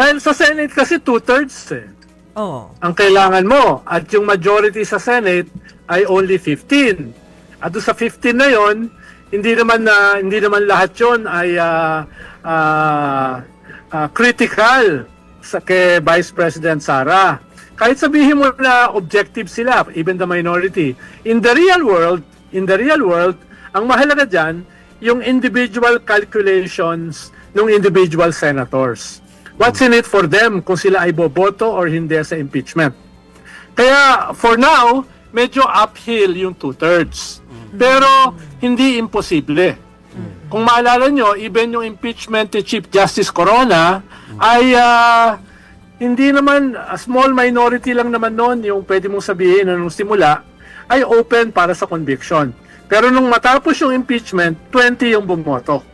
Dahil sa Senate kasi 2/3 eh. Oo. Ang kailangan mo at yung majority sa Senate ay only 15. At doon sa 15 na yon, hindi naman lahat yon ay critical kay Vice President Sara. Kahit sabihin mo na objective sila, even the minority. In the real world, ang mahalaga diyan yung individual calculations ng individual senators. What's in it for them kung sila ay boboto or hindi sa impeachment? Kaya for now, medyo uphill yung 2/3. Pero hindi imposible. Kung maalala nyo, even yung impeachment ni Chief Justice Corona ay hindi naman, a small minority lang naman noon yung pwede mong sabihin na nung simula ay open para sa conviction. Pero nung matapos yung impeachment, 20 yung bumoto.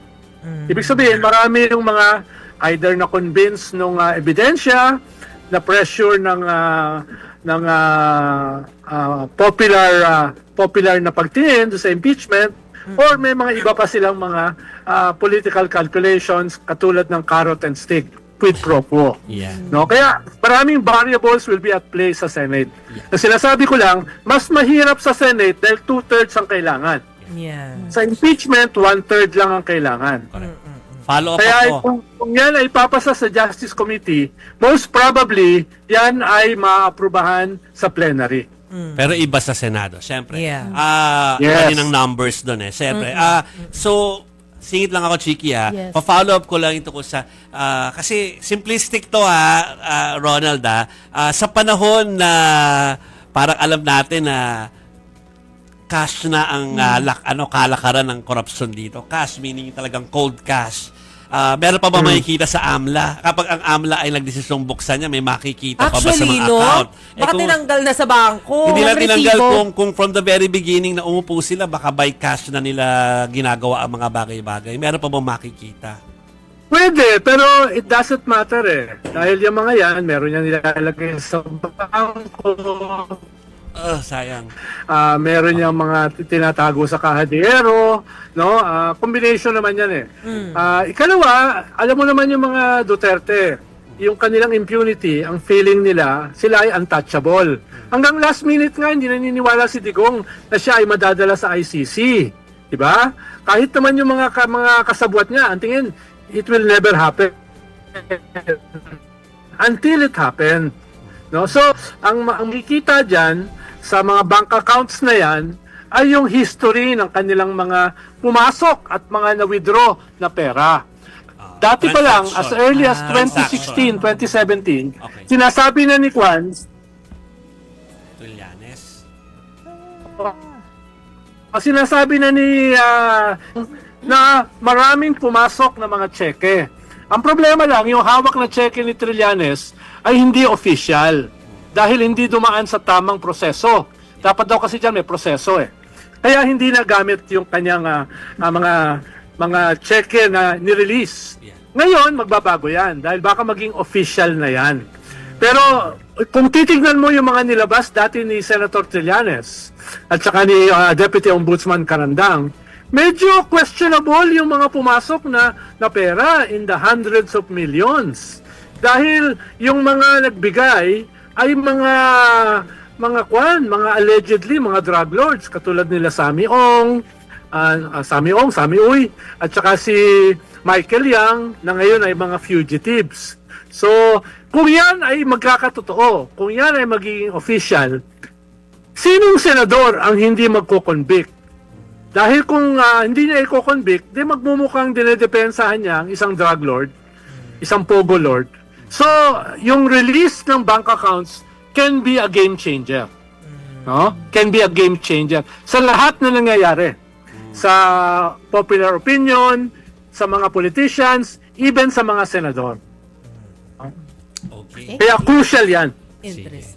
Ibig sabihin, marami yung mga either na-convince nung ebidensya, na-pressure ng popular na pagtingin sa impeachment, or may mga iba pa silang mga political calculations katulad ng carrot and stick, quid pro quo. Yeah. No? Kaya maraming variables will be at play sa Senate. Yeah. Sinasabi ko lang, mas mahirap sa Senate dahil 2/3 ang kailangan. Yeah. Sa impeachment, 1/3 lang ang kailangan. Correct. Follow up Kaya ako. kung yan ay papasa sa Justice Committee, most probably, yan ay maaprubahan sa plenary. Pero iba sa Senado, syempre. Yeah. Yes. Kaninang numbers doon eh, syempre. So, singit lang ako, Chiki, ha. Yes. Pa-follow up ko lang ito ko sa, kasi simplistic to, Ronald, sa panahon na parang alam natin na cash na ang kalakaran ng korupsyon dito. Cash meaning talagang cold cash. Meron pa ba makikita sa AMLA? Kapag ang AMLA ay nagdesisyong buksan niya, may makikita pa ba sa mga account? Baka tinanggal na sa bangko. Hindi lang Ang tinanggal resibo. kung from the very beginning na umupo sila, baka by cash na nila ginagawa ang mga bagay-bagay. Meron pa ba makikita? Pwede, pero it doesn't matter eh. Dahil yung mga yan, meron yan nilalagay sa bangko. Sayang. Meron yung mga tinatago sa kahadero, no? Combination naman yan eh. Ikalawa, alam mo naman yung mga Duterte, yung kanilang impunity, ang feeling nila, sila ay untouchable. Hanggang last minute nga, hindi naniniwala si Digong na siya ay madadala sa ICC. Diba? Kahit naman yung mga kasabwat niya, ang tingin, it will never happen. Until it happened. No? So, ang makikita dyan, sa mga bank accounts na yan, ay yung history ng kanilang mga pumasok at mga na-withdraw na pera. Dati pa lang, as early as 2016, 2017, Okay. sinasabi na ni Juan, Trillanes. sinasabi na ni na maraming pumasok na mga tseke. Ang problema lang, yung hawak na tseke ni Trillanes ay hindi official dahil hindi dumaan sa tamang proseso. Dapat daw kasi dyan may proseso eh. Kaya hindi na gamit yung kanyang mga tseke na nirelease. Yeah. Ngayon, magbabago yan dahil baka maging official na yan. Pero kung titignan mo yung mga nilabas dati ni Senator Trillanes at saka ni Deputy Ombudsman Carandang, medyo questionable yung mga pumasok na pera in the hundreds of millions. Dahil yung mga nagbigay ay mga allegedly mga drug lords katulad nila Sammy Ong, Sammy Uy, at saka si Michael Yang na ngayon ay mga fugitives. So, kung yan ay magkakatotoo, kung yan ay magiging official, sinong senador ang hindi magko-convict? Dahil kung hindi niya i-convict, di magmumukhang dinedepensahan niya ang isang drug lord, isang pogo lord. So, yung release ng bank accounts can be a game changer. No? Can be a game changer sa lahat na nangyayari. Sa popular opinion, sa mga politicians, even sa mga senador. Okay. Kaya crucial yan. Interesting.